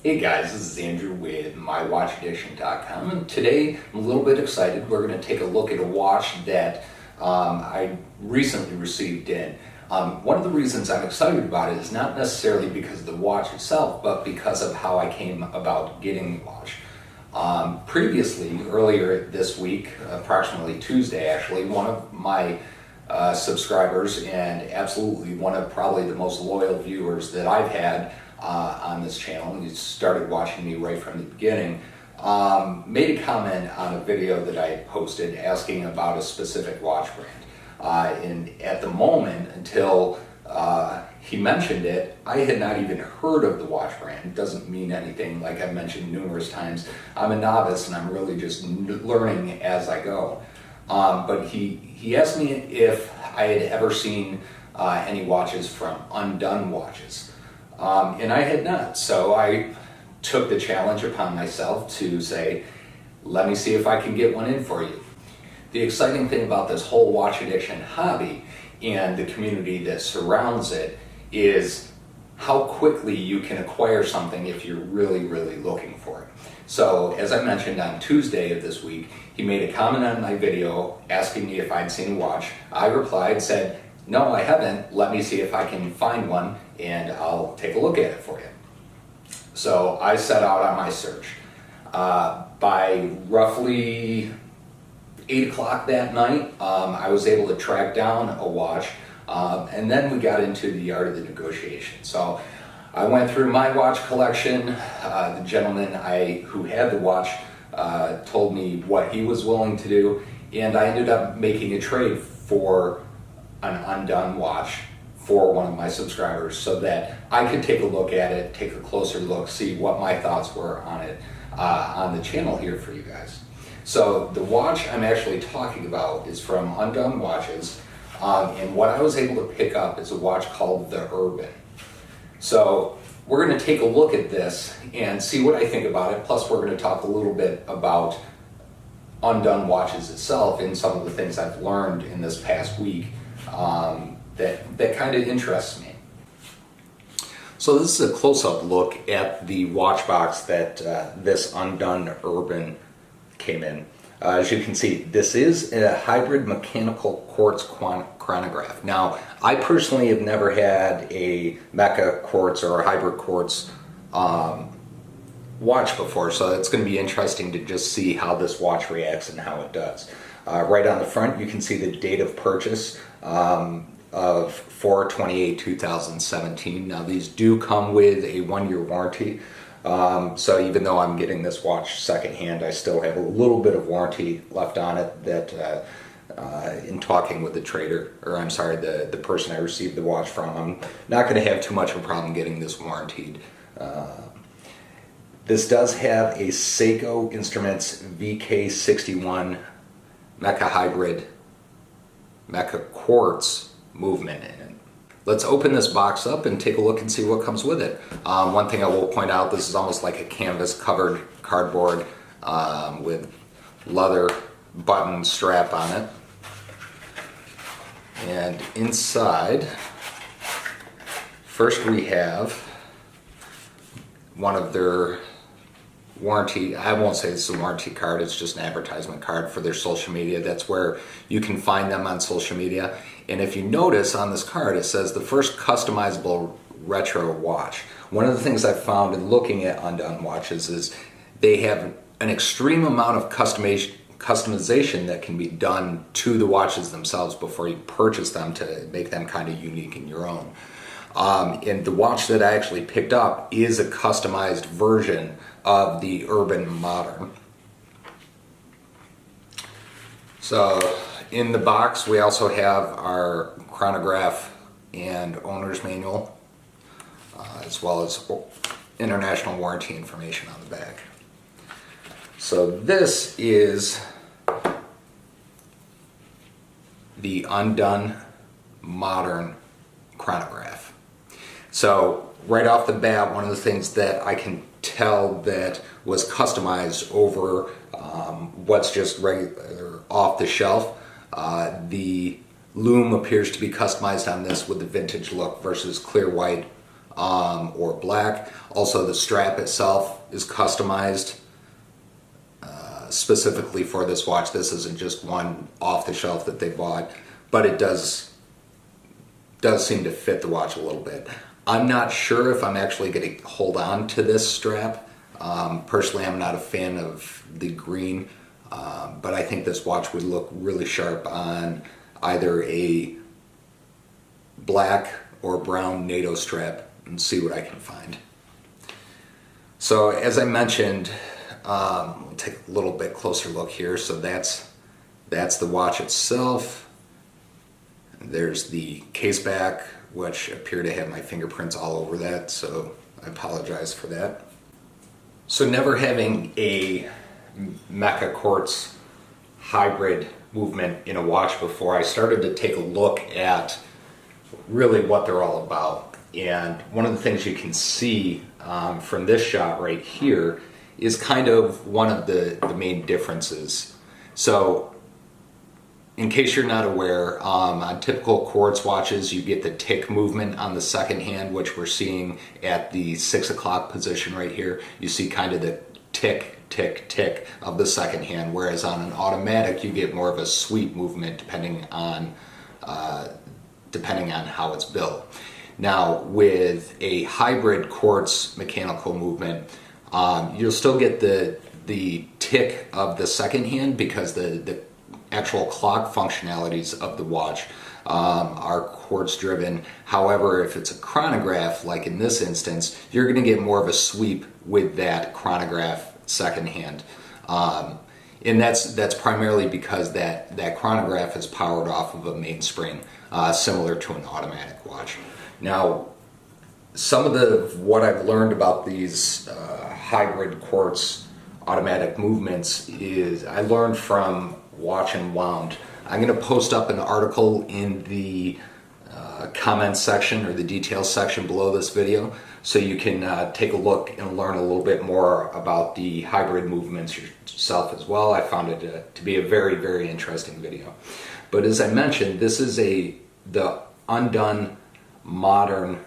Hey guys, this is Andrew with MyWatchAddiction.com, and today I'm a little bit excited. We're going to take a look at a watch that I recently received in. One of the reasons I'm excited about it is not necessarily because of the watch itself, but because of how I came about getting the watch. Previously, earlier this week, approximately Tuesday actually, one of my subscribers and absolutely one of probably the most loyal viewers that I've had on this channel, he started watching me right from the beginning, made a comment on a video that I had posted asking about a specific watch brand. And at the moment, until he mentioned it, I had not even heard of the watch brand. It doesn't mean anything, like I've mentioned numerous times. I'm a novice and I'm really just learning as I go. But he asked me if I had ever seen any watches from Undone Watches. And I had not, so I took the challenge upon myself to say, let me see if I can get one in for you. The exciting thing about this whole watch addiction hobby and the community that surrounds it is how quickly you can acquire something if you're really looking for it. So as I mentioned on Tuesday of this week, he made a comment on my video asking me if I'd seen a watch. I replied, said, no, I haven't. Let me see if I can find one and I'll take a look at it for you. So I set out on my search. By roughly 8 o'clock that night, I was able to track down a watch, and then we got into the art of the negotiation. So I went through my watch collection. The gentleman who had the watch told me what he was willing to do, and I ended up making a trade for an Undone watch for one of my subscribers so that I could take a look at it, take a closer look, see what my thoughts were on it on the channel here for you guys. So the watch I'm actually talking about is from Undone Watches, and what I was able to pick up is a watch called the Urban. So we're going to take a look at this and see what I think about it, plus we're going to talk a little bit about Undone Watches itself and some of the things I've learned in this past week that kind of interests me. So this is a close-up look at the watch box that this Undone Urban came in. As you can see, this is a hybrid mechanical quartz chronograph. Now, I personally have never had a Meca Quartz or a hybrid quartz watch before, so it's going to be interesting to just see how this watch reacts and how it does. Right on the front, you can see the date of purchase of 4/28/2017. Now, these do come with a 1-year warranty. So even though I'm getting this watch secondhand, I still have a little bit of warranty left on it that in talking with the trader, or I'm sorry, the person I received the watch from, I'm not going to have too much of a problem getting this warranted. This does have a Seiko Instruments VK61 Meca Hybrid Meca Quartz Movement in it. Let's open this box up and take a look and see what comes with it. One thing I will point out, this is almost like a canvas covered cardboard with leather button strap on it. And inside, first we have one of their warranty, I won't say it's a warranty card, it's just an advertisement card for their social media. That's where you can find them on social media. And if you notice on this card, it says the first customizable retro watch. One of the things I've found in looking at Undone Watches is they have an extreme amount of customization that can be done to the watches themselves before you purchase them to make them kind of unique in your own. And the watch that I actually picked up is a customized version of the Urban Modern. So in the box we also have our chronograph and owner's manual, as well as international warranty information on the back. So this is the Undone Modern Chronograph. So right off the bat, one of the things that I can tell that was customized over what's just regular off the shelf, the loom appears to be customized on this with the vintage look versus clear white or black. Also, the strap itself is customized specifically for this watch. This isn't just one off the shelf that they bought, but it does seem to fit the watch a little bit. I'm not sure if I'm actually going to hold on to this strap. Personally, I'm not a fan of the green, but I think this watch would look really sharp on either a black or brown NATO strap, and see what I can find. So as I mentioned, we'll take a little bit closer look here. So that's the watch itself. There's the case back, which appear to have my fingerprints all over that, so I apologize for that. So never having a Meca Quartz Hybrid Movement in a watch before, I started to take a look at really what they're all about. And one of the things you can see from this shot right here is kind of one of the main differences. So in case you're not aware, on typical quartz watches you get the tick movement on the second hand, which we're seeing at the 6 o'clock position right here. You see kind of the tick, tick, tick of the second hand, whereas on an automatic you get more of a sweep movement depending on how it's built. Now with a hybrid quartz mechanical movement, you'll still get the tick of the second hand because the actual clock functionalities of the watch are quartz driven. However, if it's a chronograph, like in this instance, you're going to get more of a sweep with that chronograph second hand. And that's primarily because that chronograph is powered off of a mainspring, similar to an automatic watch. Now, some of what I've learned about these hybrid quartz automatic movements is I learned from Watch and Wound. I'm going to post up an article in the comments section or the details section below this video, so you can take a look and learn a little bit more about the hybrid movements yourself as well. I found it to be a very, very interesting video. But as I mentioned, this is the Undone Modern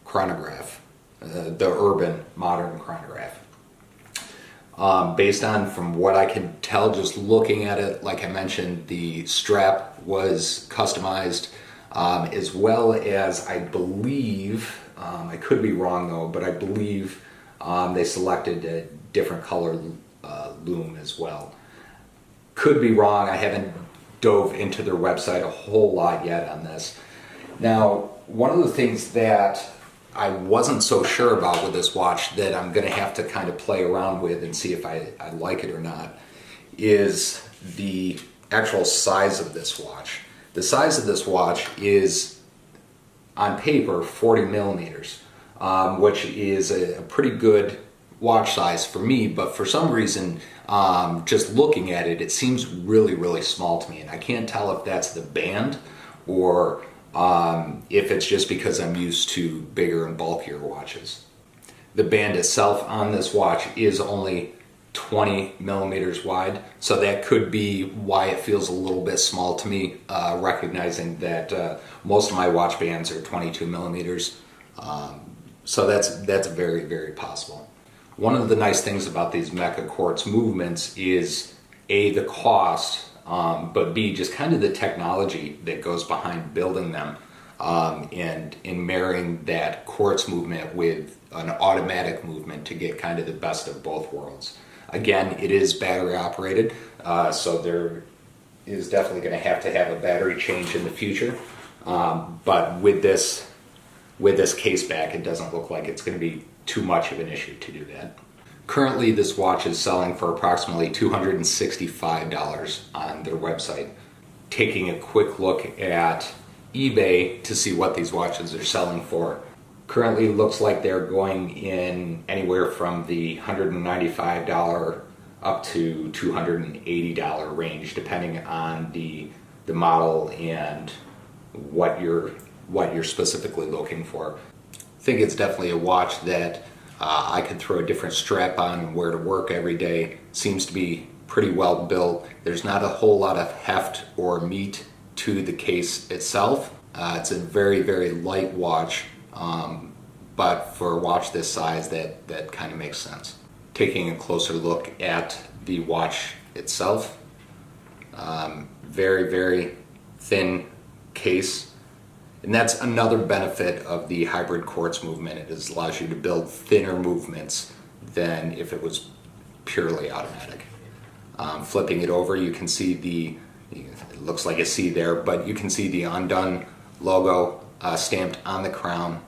Chronograph, the Urban Modern Chronograph. Based on, from what I can tell just looking at it, like I mentioned, the strap was customized, as well as I believe, I could be wrong though, but I believe they selected a different color loom as well. Could be wrong, I haven't dove into their website a whole lot yet on this. Now, one of the things that I wasn't so sure about with this watch that I'm going to have to kind of play around with and see if I like it or not is the actual size of this watch. The size of this watch is, on paper, 40 millimeters, which is a pretty good watch size for me, but for some reason, just looking at it, it seems really, really small to me, and I can't tell if that's the band or if it's just because I'm used to bigger and bulkier watches. The band itself on this watch is only 20 millimeters wide, so that could be why it feels a little bit small to me, recognizing that most of my watch bands are 22 millimeters, so that's very, very possible. One of the nice things about these Meca Quartz movements is A, the cost, but B, just kind of the technology that goes behind building them, and in marrying that quartz movement with an automatic movement to get kind of the best of both worlds. Again, it is battery operated, so there is definitely going to have a battery change in the future, but with this case back, it doesn't look like it's going to be too much of an issue to do that. Currently, this watch is selling for approximately $265 on their website. Taking a quick look at eBay to see what these watches are selling for. Currently, looks like they're going in anywhere from the $195 up to $280 range, depending on the model and what you're specifically looking for. I think it's definitely a watch that I could throw a different strap on and wear to work every day. Seems to be pretty well built. There's not a whole lot of heft or meat to the case itself. It's a very, very light watch, but for a watch this size, that kind of makes sense. Taking a closer look at the watch itself, very, very thin case. And that's another benefit of the hybrid quartz movement. It allows you to build thinner movements than if it was purely automatic. Flipping it over, you can see it looks like a C there, but you can see the Undone logo stamped on the crown.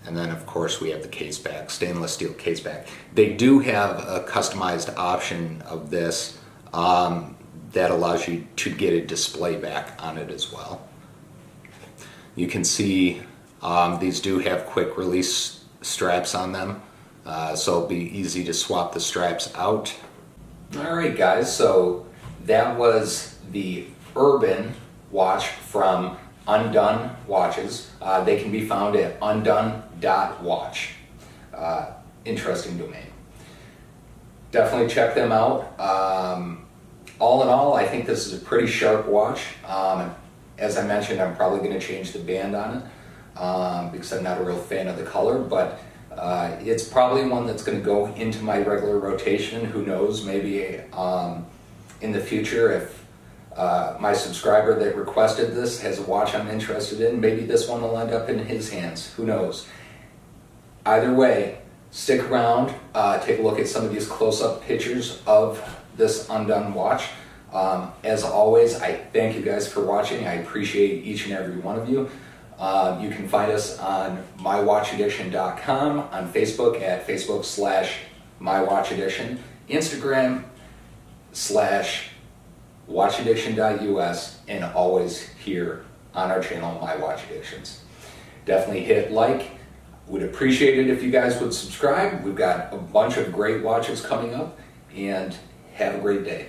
And then of course we have the case back, stainless steel case back. They do have a customized option of this that allows you to get a display back on it as well. You can see these do have quick release straps on them, so it'll be easy to swap the straps out. Alright guys, so that was the Urban watch from Undone Watches. They can be found at undone.watch. Interesting domain. Definitely check them out. All in all, I think this is a pretty sharp watch. As I mentioned, I'm probably going to change the band on it because I'm not a real fan of the color, but it's probably one that's going to go into my regular rotation. Who knows, maybe in the future, if my subscriber that requested this has a watch I'm interested in, maybe this one will end up in his hands. Who knows? Either way, stick around, take a look at some of these close-up pictures of this Undone watch. As always, I thank you guys for watching. I appreciate each and every one of you. You can find us on mywatchaddiction.com, on Facebook at Facebook/mywatchaddiction, Instagram /watchaddiction.us, and always here on our channel, My Watch Addictions. Definitely hit like. Would appreciate it if you guys would subscribe. We've got a bunch of great watches coming up, and have a great day.